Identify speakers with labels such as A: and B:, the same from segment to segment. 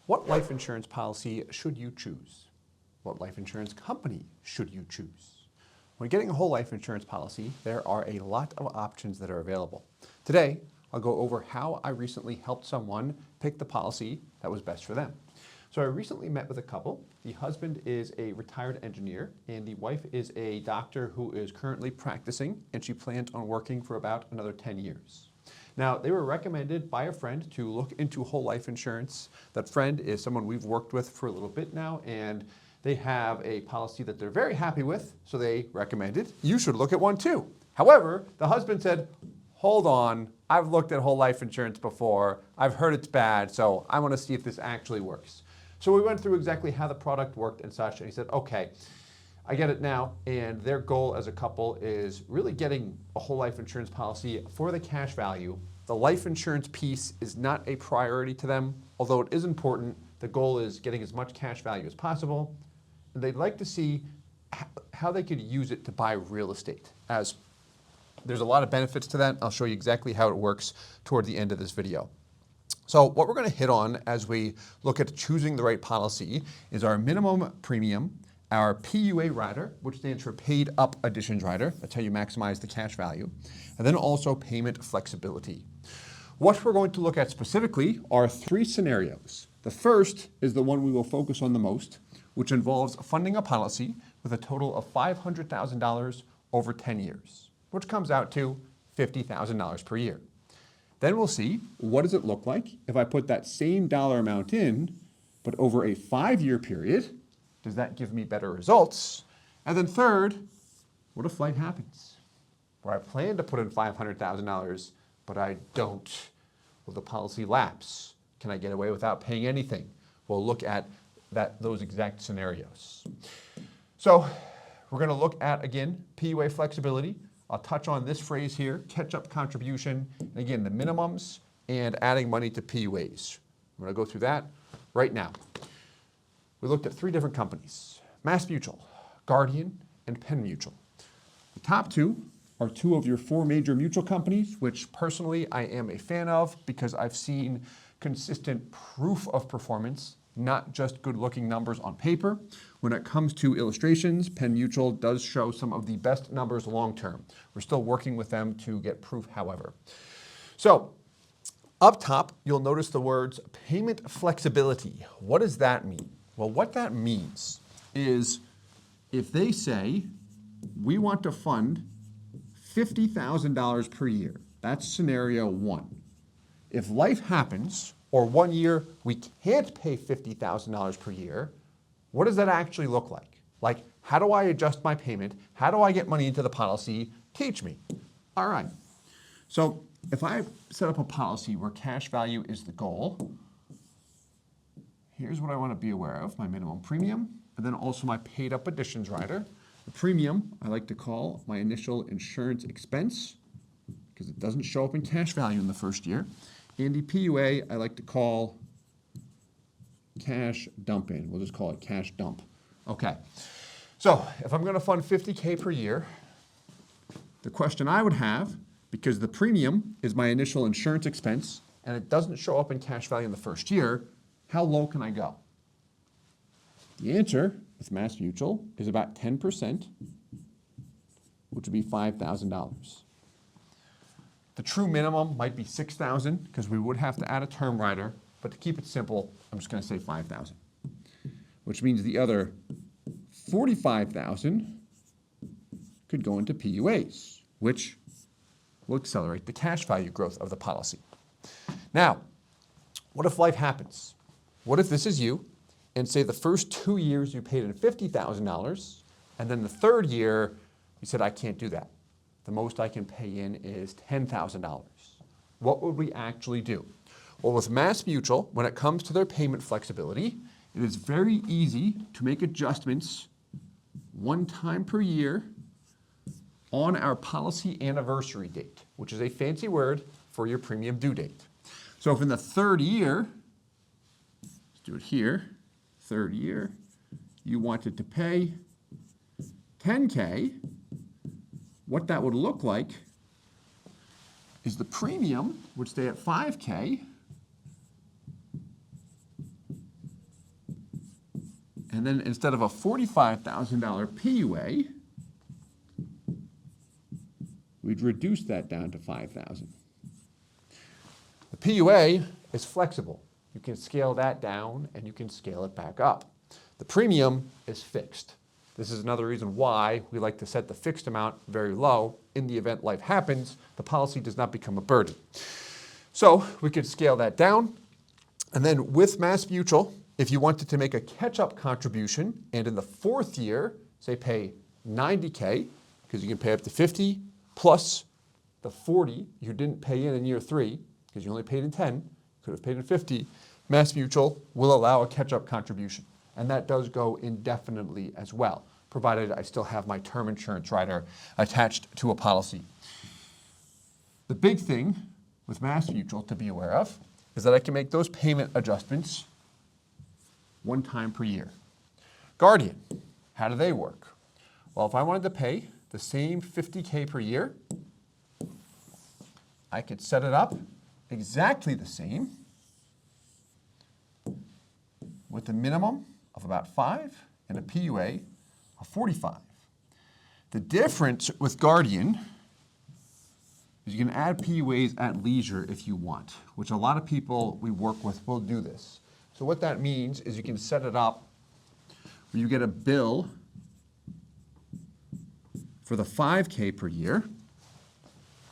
A: What life insurance policy should you choose? What life insurance company should you choose? When getting a whole life insurance policy, there are a lot of options that are available. Today, I'll go over how I recently helped someone pick the policy that was best for them. So I recently met with a couple. The husband is a retired engineer and the wife is a doctor who is currently practicing, and she plans on working for about another 10 years. Now, they were recommended by a friend to look into whole life insurance. That friend is someone we've worked with for a little bit now, and they have a policy that they're very happy with, so they recommended you should look at one too. However, the husband said, hold on, I've looked at whole life insurance before, I've heard it's bad, so I want to see if this actually works. So we went through exactly how the product worked and such, and he said, okay, I get it now, and their goal as a couple is really getting a whole life insurance policy for the cash value. The life insurance piece is not a priority to them, although it is important. The goal is getting as much cash value as possible, and they'd like to see how they could use it to buy real estate, as there's a lot of benefits to that. I'll show you exactly how it works toward the end of this video. So what we're going to hit on as we look at choosing the right policy is our minimum premium, our PUA rider, which stands for paid up additions rider. That's how you maximize the cash value. And then also payment flexibility. What we're going to look at specifically are three scenarios. The first is the one we will focus on the most, which involves funding a policy with a total of $500,000 over 10 years, which comes out to $50,000 per year. Then we'll see, what does it look like if I put that same dollar amount in, but over a 5-year period? Does that give me better results? And then third, what if life happens where I plan to put in $500,000, but I don't? Will the policy lapse? Can I get away without paying anything? We'll look at those exact scenarios. So we're going to look at, again, PUA flexibility. I'll touch on this phrase here, catch-up contribution, and again, the minimums and adding money to PUAs. I'm going to go through that right now. We looked at 3 different companies, Mass Mutual, Guardian, and Penn Mutual. The top 2 are 2 of your 4 major mutual companies, which personally I am a fan of because I've seen consistent proof of performance, not just good-looking numbers on paper. When it comes to illustrations, Penn Mutual does show some of the best numbers long-term. We're still working with them to get proof, however. So, up top, you'll notice the words payment flexibility. What does that mean? Well, what that means is if they say, we want to fund $50,000 per year, that's scenario 1. If life happens, or 1 year we can't pay $50,000 per year, what does that actually look like? Like, how do I adjust my payment? How do I get money into the policy? Teach me. All right. So if I set up a policy where cash value is the goal, here's what I want to be aware of, my minimum premium, and then also my paid up additions rider. The premium I like to call my initial insurance expense because it doesn't show up in cash value in the first year. And the PUA I like to call cash dump in. We'll just call it cash dump. Okay. So if I'm going to fund $50K per year, the question I would have, because the premium is my initial insurance expense and it doesn't show up in cash value in the first year, how low can I go? The answer with Mass Mutual is about 10%, which would be $5,000. The true minimum might be $6,000 because we would have to add a term rider, but to keep it simple, I'm just going to say $5,000, which means the other $45,000 could go into PUAs, which will accelerate the cash value growth of the policy. Now, what if life happens? What if this is you, and say the first 2 years you paid in $50,000, and then the 3rd year you said, I can't do that. The most I can pay in is $10,000. What would we actually do? Well, with Mass Mutual, when it comes to their payment flexibility, it is very easy to make adjustments 1 time per year on our policy anniversary date, which is a fancy word for your premium due date. So if in the 3rd year, let's do it here, 3rd year, you wanted to pay $10K, what that would look like is the premium would stay at $5K, And then instead of a $45,000 PUA, we'd reduce that down to $5,000. The PUA is flexible. You can scale that down and you can scale it back up. The premium is fixed. This is another reason why we like to set the fixed amount very low. In the event life happens, the policy does not become a burden. So we could scale that down. And then with Mass Mutual, if you wanted to make a catch-up contribution and in the fourth year, say pay $90K, because you can pay up to $50 plus the $40 you didn't pay in year 3, because you only paid in 10, could have paid in 50, Mass Mutual will allow a catch-up contribution. And that does go indefinitely as well, provided I still have my term insurance rider attached to a policy. The big thing with Mass Mutual to be aware of is that I can make those payment adjustments one time per year. Guardian, how do they work? Well, if I wanted to pay the same $50K per year, I could set it up exactly the same with a minimum of about 5 and a PUA of 45. The difference with Guardian is you can add PUAs at leisure if you want, which a lot of people we work with will do this. So what that means is you can set it up where you get a bill for the 5K per year,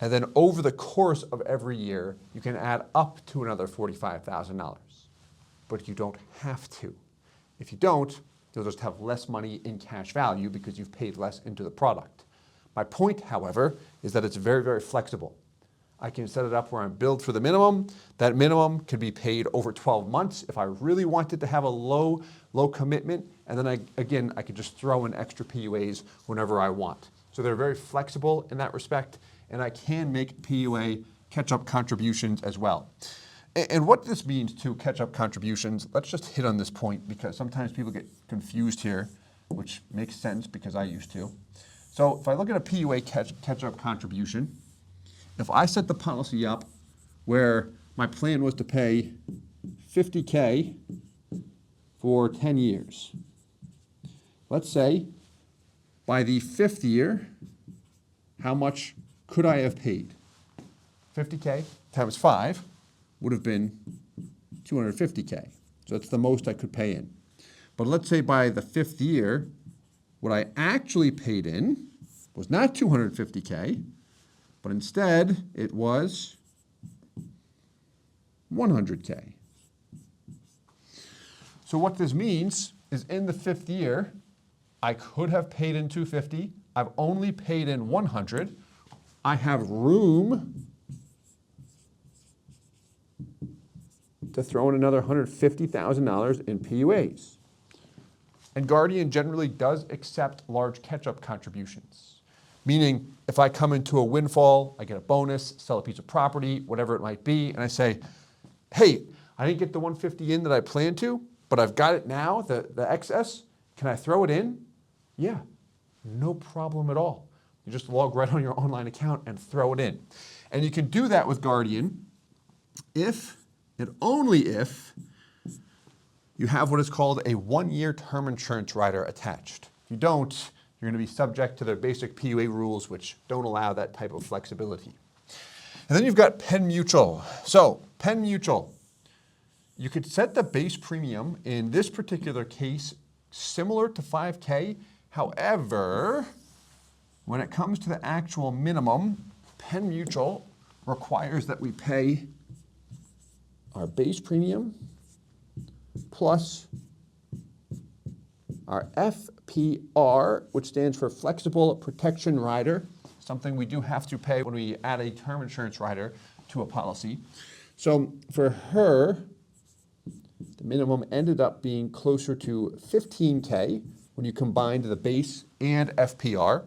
A: and then over the course of every year, you can add up to another $45,000. But you don't have to. If you don't, you'll just have less money in cash value because you've paid less into the product. My point, however, is that it's very, very flexible. I can set it up where I'm billed for the minimum. That minimum could be paid over 12 months if I really wanted to have a low commitment. And then I could just throw in extra PUAs whenever I want. So they're very flexible in that respect. And I can make PUA catch-up contributions as well. And what this means to catch-up contributions, let's just hit on this point because sometimes people get confused here, which makes sense because I used to. So if I look at a PUA catch-up contribution, if I set the policy up where my plan was to pay $50K for 10 years, let's say by the 5th year, how much could I have paid? 50K times 5 would have been 250K. So that's the most I could pay in. But let's say by the 5th year, what I actually paid in was not 250K, but instead it was 100K. So what this means is in the 5th year, I could have paid in 250. I've only paid in 100. I have room to throw in another $150,000 in PUAs. And Guardian generally does accept large catch-up contributions, meaning if I come into a windfall, I get a bonus, sell a piece of property, whatever it might be, and I say, hey, I didn't get the 150 in that I planned to, but I've got it now, the excess, can I throw it in? Yeah, no problem at all. You just log right on your online account and throw it in. And you can do that with Guardian if and only if you have what is called a 1-year term insurance rider attached. If you don't, you're going to be subject to their basic PUA rules, which don't allow that type of flexibility. And then you've got Penn Mutual. So Penn Mutual, you could set the base premium in this particular case similar to 5K. However, when it comes to the actual minimum, Penn Mutual requires that we pay our base premium plus our FPR, which stands for Flexible Protection Rider, something we do have to pay when we add a term insurance rider to a policy. So for her, the minimum ended up being closer to 15K when you combined the base and FPR.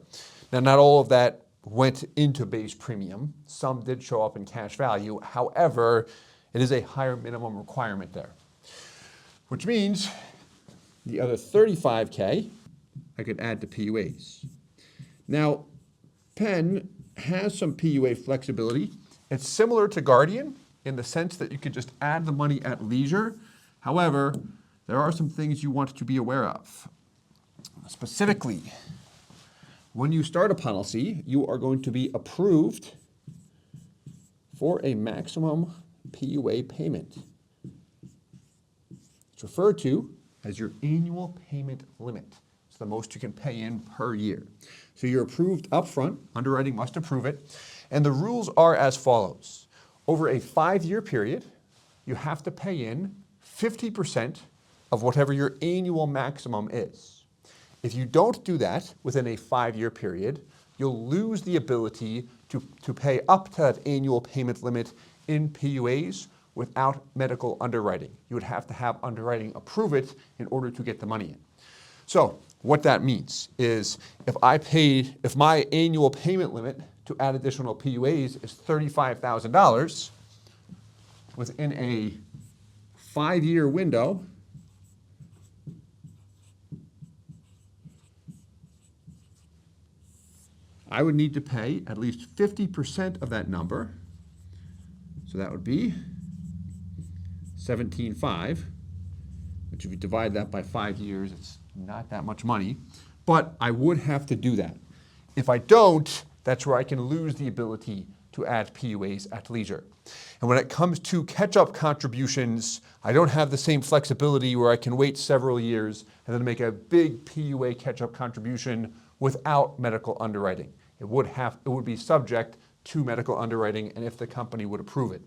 A: Now, not all of that went into base premium. Some did show up in cash value. However, it is a higher minimum requirement there, which means the other 35K I could add to PUAs. Now, Penn has some PUA flexibility. It's similar to Guardian in the sense that you could just add the money at leisure. However, there are some things you want to be aware of. Specifically, when you start a policy, you are going to be approved for a maximum PUA payment. It's referred to as your annual payment limit. It's the most you can pay in per year. So you're approved upfront, underwriting must approve it, and the rules are as follows. Over a 5-year period, you have to pay in 50% of whatever your annual maximum is. If you don't do that within a 5-year period, you'll lose the ability to pay up to that annual payment limit in PUAs without medical underwriting. You would have to have underwriting approve it in order to get the money in. So what that means is if my annual payment limit to add additional PUAs is $35,000 within a 5-year window, I would need to pay at least 50% of that number. So that would be $17,500, which if you divide that by 5 years, it's not that much money, but I would have to do that. If I don't, that's where I can lose the ability to add PUAs at leisure. And when it comes to catch-up contributions, I don't have the same flexibility where I can wait several years and then make a big PUA catch-up contribution without medical underwriting. It would be subject to medical underwriting and if the company would approve it.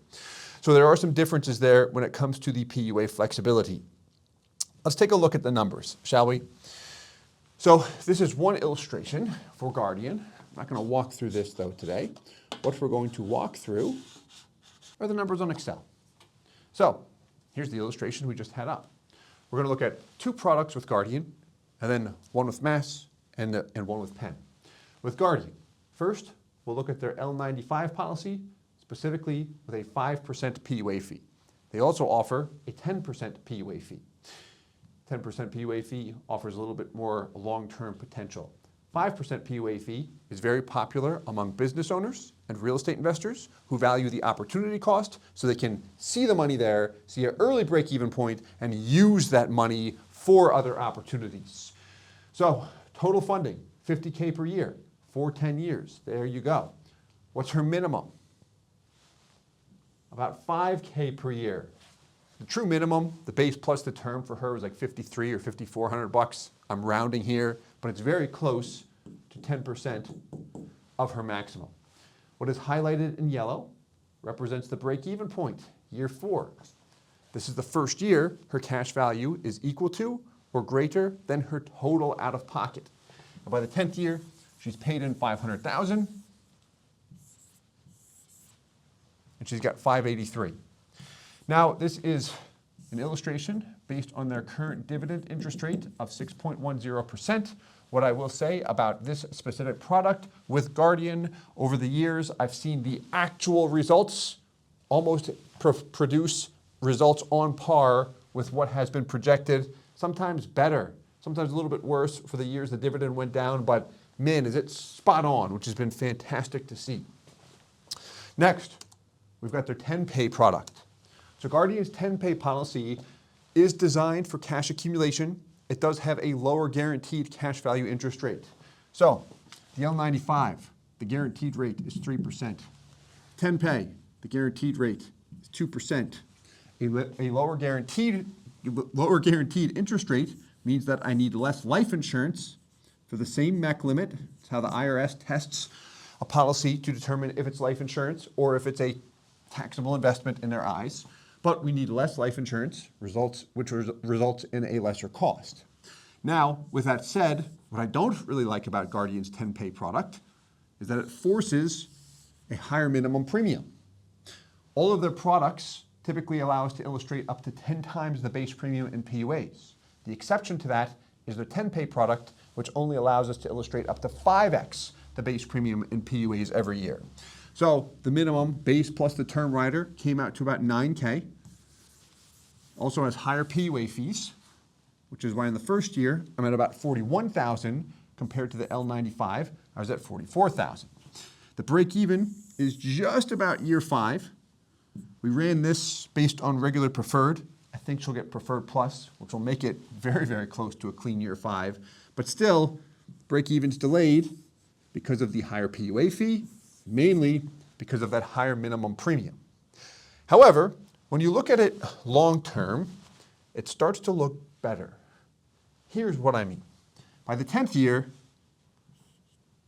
A: So there are some differences there when it comes to the PUA flexibility. Let's take a look at the numbers, shall we? So this is one illustration for Guardian. I'm not going to walk through this though today. What we're going to walk through are the numbers on Excel. So here's the illustration we just had up. We're going to look at 2 products with Guardian, and then one with Mass and one with Penn. With Guardian, first we'll look at their L95 policy, specifically with a 5% PUA fee. They also offer a 10% PUA fee. 10% PUA fee offers a little bit more long-term potential. 5% PUA fee is very popular among business owners and real estate investors who value the opportunity cost so they can see the money there, see an early break-even point, and use that money for other opportunities. So total funding, $50K per year for 10 years. There you go. What's her minimum? About $5K per year. The true minimum, the base plus the term for her was like $5,300 or $5,400. I'm rounding here, but it's very close to 10% of her maximum. What is highlighted in yellow represents the break-even point, year 4. This is the first year her cash value is equal to or greater than her total out-of-pocket. And by the 10th year, she's paid in $500,000, and she's got $583,000. Now, this is an illustration based on their current dividend interest rate of 6.10%. What I will say about this specific product with Guardian, over the years, I've seen the actual results almost produce results on par with what has been projected, sometimes better, sometimes a little bit worse for the years the dividend went down, but man, is it spot on, which has been fantastic to see. Next, we've got their 10-pay product. So Guardian's 10-pay policy is designed for cash accumulation. It does have a lower guaranteed cash value interest rate. So the L95, the guaranteed rate is 3%. 10-pay, the guaranteed rate is 2%. A lower guaranteed interest rate means that I need less life insurance for the same MEC limit. It's how the IRS tests a policy to determine if it's life insurance or if it's a taxable investment in their eyes. But we need less life insurance, which results in a lesser cost. Now, with that said, what I don't really like about Guardian's 10-pay product is that it forces a higher minimum premium. All of their products typically allow us to illustrate up to 10 times the base premium in PUAs. The exception to that is their 10-pay product, which only allows us to illustrate up to 5x the base premium in PUAs every year. So the minimum base plus the term rider came out to about $9K. Also has higher PUA fees, which is why in the first year I'm at about $41,000 compared to the L95. I was at $44,000. The break even is just about year 5. We ran this based on regular preferred. I think she'll get Preferred Plus, which will make it very, very close to a clean year 5. But still, break-even's delayed because of the higher PUA fee, mainly because of that higher minimum premium. However, when you look at it long-term, it starts to look better. Here's what I mean. By the 10th year,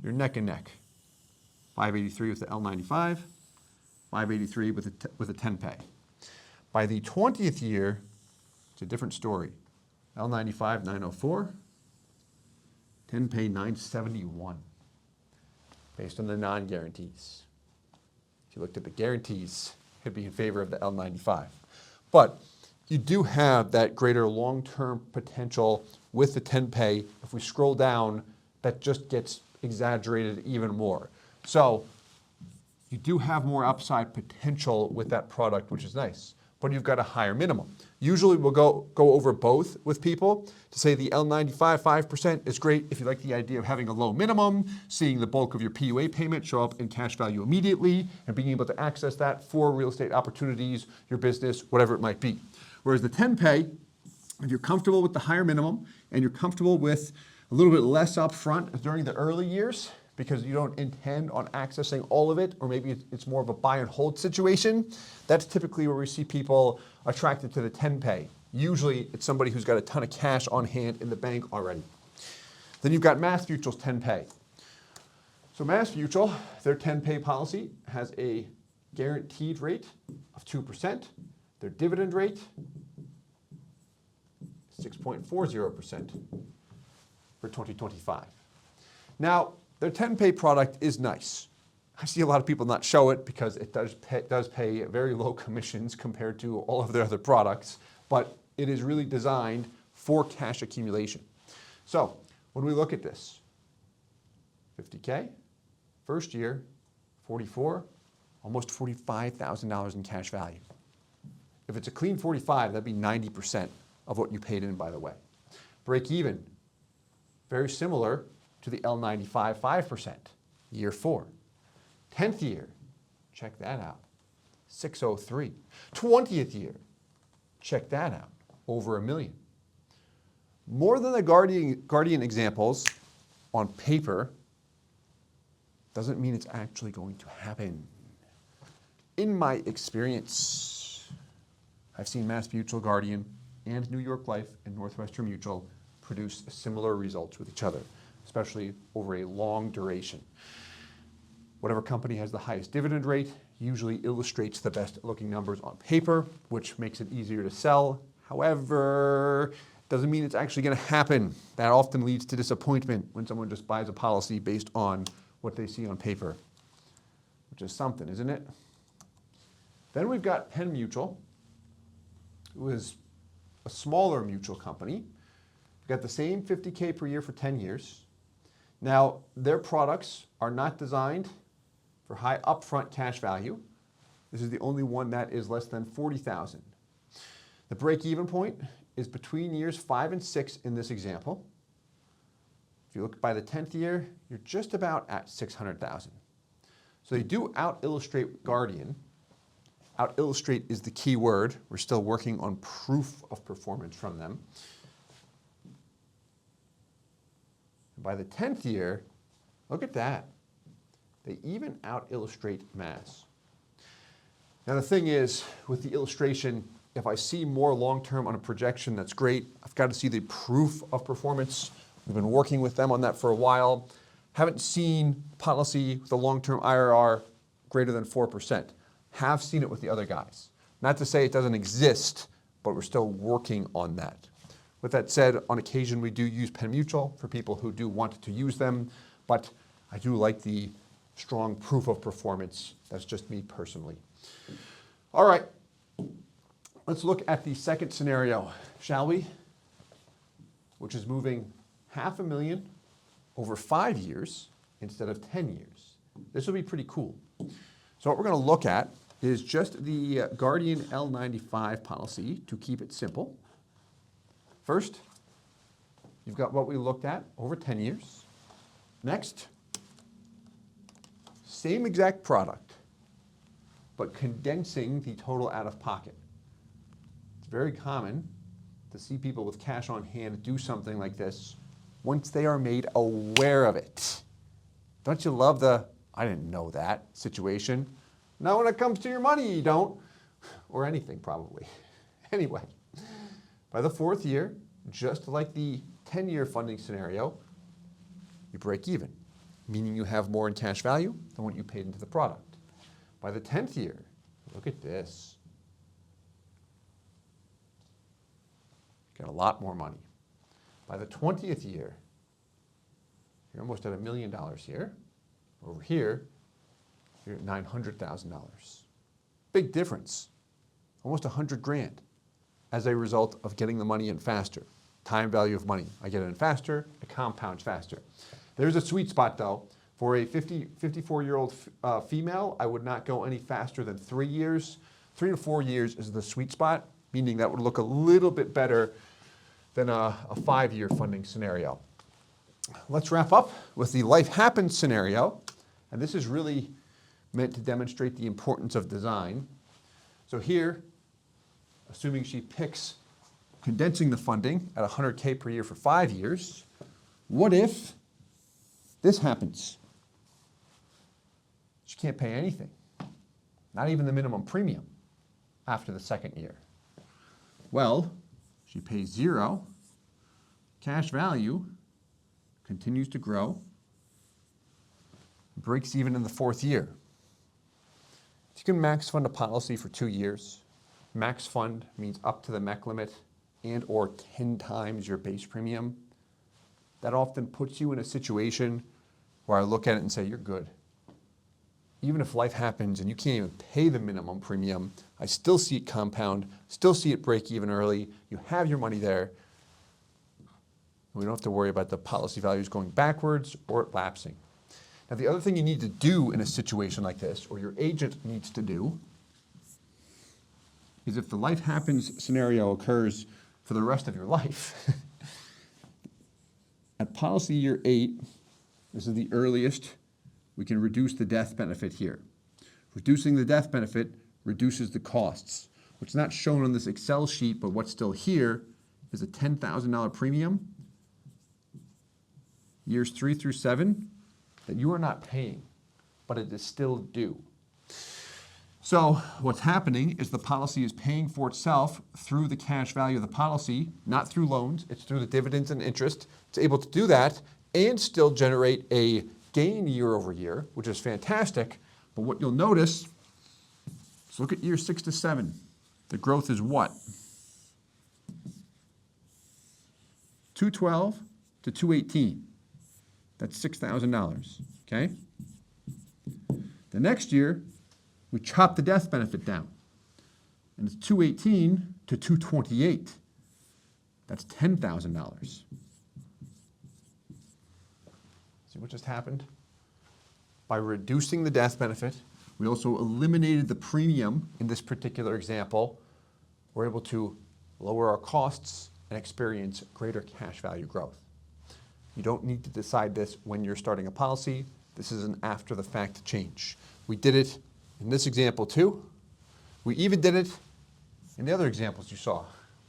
A: you're neck and neck. 583 with the L95, 583 with a 10 pay. By the 20th year, it's a different story. L95, 904, 10 pay 971, based on the non-guarantees. If you looked at the guarantees, it'd be in favor of the L95. But you do have that greater long-term potential with the 10 pay. If we scroll down, that just gets exaggerated even more. So you do have more upside potential with that product, which is nice, but you've got a higher minimum. Usually we'll go over both with people to say the L95 5% is great if you like the idea of having a low minimum, seeing the bulk of your PUA payment show up in cash value immediately, and being able to access that for real estate opportunities, your business, whatever it might be. Whereas the 10 pay, if you're comfortable with the higher minimum and you're comfortable with a little bit less upfront during the early years because you don't intend on accessing all of it, or maybe it's more of a buy and hold situation, that's typically where we see people attracted to the 10 pay. Usually it's somebody who's got a ton of cash on hand in the bank already. Then you've got Mass Mutual's 10 pay. So Mass Mutual, their 10 pay policy has a guaranteed rate of 2%. Their dividend rate, 6.40% for 2025. Now, their 10 pay product is nice. I see a lot of people not show it because it does pay very low commissions compared to all of their other products, but it is really designed for cash accumulation. So when we look at this, 50K, first year, 44, almost $45,000 in cash value. If it's a clean 45, that'd be 90% of what you paid in, by the way. Break even, very similar to the L95 5%, year 4. 10th year, check that out, 603. 20th year, check that out, over $1 million. More than the Guardian examples on paper doesn't mean it's actually going to happen. In my experience, I've seen Mass Mutual, Guardian, and New York Life and Northwestern Mutual produce similar results with each other, especially over a long duration. Whatever company has the highest dividend rate usually illustrates the best looking numbers on paper, which makes it easier to sell. However, doesn't mean it's actually going to happen. That often leads to disappointment when someone just buys a policy based on what they see on paper, which is something, isn't it? Then we've got Penn Mutual, who is a smaller mutual company. We've got the same 50K per year for 10 years. Now, their products are not designed for high upfront cash value. This is the only one that is less than $40,000. The break-even point is between years 5 and 6 in this example. If you look by the 10th year, you're just about at $600,000. So they do out-illustrate Guardian. Out-illustrate is the key word. We're still working on proof of performance from them. By the 10th year, look at that. They even out-illustrate Mass. Now the thing is, with the illustration, if I see more long-term on a projection, that's great. I've got to see the proof of performance. We've been working with them on that for a while. Haven't seen policy with a long-term IRR greater than 4%. Have seen it with the other guys. Not to say it doesn't exist, but we're still working on that. With that said, on occasion we do use Penn Mutual for people who do want to use them, but I do like the strong proof of performance. That's just me personally. All right, let's look at the second scenario, shall we? Which is moving $500,000 over 5 years instead of 10 years. This will be pretty cool. So what we're going to look at is just the Guardian L95 policy to keep it simple. First, you've got what we looked at over 10 years. Next, same exact product, but condensing the total out-of-pocket. It's very common to see people with cash on hand do something like this once they are made aware of it. Don't you love the, I didn't know that situation? Now when it comes to your money, you don't. Or anything, probably. Anyway, by the 4th year, just like the 10-year funding scenario, you break even, meaning you have more in cash value than what you paid into the product. By the 10th year, look at this. Got a lot more money. By the 20th year, you're almost at $1 million here. Over here, you're at $900,000. Big difference. Almost 100 grand as a result of getting the money in faster. Time value of money. I get it in faster, it compounds faster. There's a sweet spot though. For a 54-year-old female, I would not go any faster than 3 years. 3 to 4 years is the sweet spot, meaning that would look a little bit better than a 5-year funding scenario. Let's wrap up with the life happens scenario. And this is really meant to demonstrate the importance of design. So here, assuming she picks condensing the funding at $100K per year for 5 years, what if this happens? She can't pay anything, not even the minimum premium after the 2nd year. Well, she pays 0, cash value continues to grow, breaks even in the 4th year. If you can max fund a policy for 2 years, max fund means up to the MEC limit and or 10 times your base premium. That often puts you in a situation where I look at it and say, you're good. Even if life happens and you can't even pay the minimum premium, I still see it compound, still see it break even early. You have your money there. We don't have to worry about the policy values going backwards or it lapsing. Now, the other thing you need to do in a situation like this, or your agent needs to do, is if the life happens scenario occurs for the rest of your life, at policy year 8, this is the earliest we can reduce the death benefit here. Reducing the death benefit reduces the costs. What's not shown on this Excel sheet, but what's still here, is a $10,000 premium, years 3 through 7, that you are not paying, but it is still due. So what's happening is the policy is paying for itself through the cash value of the policy, not through loans. It's through the dividends and interest. It's able to do that and still generate a gain year over year, which is fantastic. But what you'll notice is look at year 6 to 7. The growth is what? 212 to 218. That's $6,000, okay? The next year, we chop the death benefit down. And it's 218 to 228. That's $10,000. See what just happened? By reducing the death benefit, we also eliminated the premium in this particular example. We're able to lower our costs and experience greater cash value growth. You don't need to decide this when you're starting a policy. This is an after the fact change. We did it in this example too. We even did it in the other examples you saw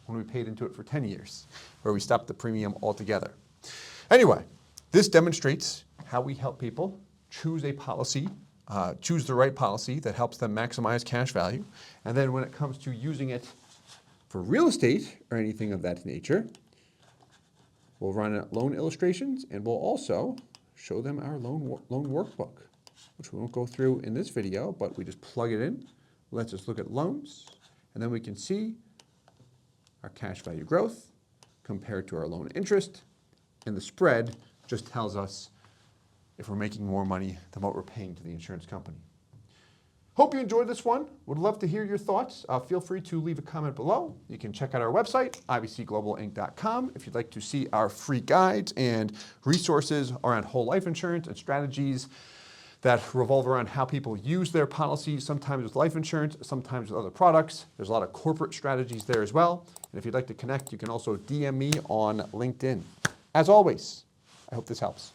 A: when we paid into it for 10 years, where we stopped the premium altogether. Anyway, this demonstrates how we help people choose a policy, choose the right policy that helps them maximize cash value. And then when it comes to using it for real estate or anything of that nature, we'll run loan illustrations and we'll also show them our loan workbook, which we won't go through in this video, but we just plug it in, lets us look at loans, and then we can see our cash value growth compared to our loan interest, and the spread just tells us if we're making more money than what we're paying to the insurance company. Hope you enjoyed this one. Would love to hear your thoughts. Feel free to leave a comment below. You can check out our website, ibcglobalinc.com, if you'd like to see our free guides and resources around whole life insurance and strategies that revolve around how people use their policies, sometimes with life insurance, sometimes with other products. There's a lot of corporate strategies there as well. And if you'd like to connect, you can also DM me on LinkedIn. As always, I hope this helps.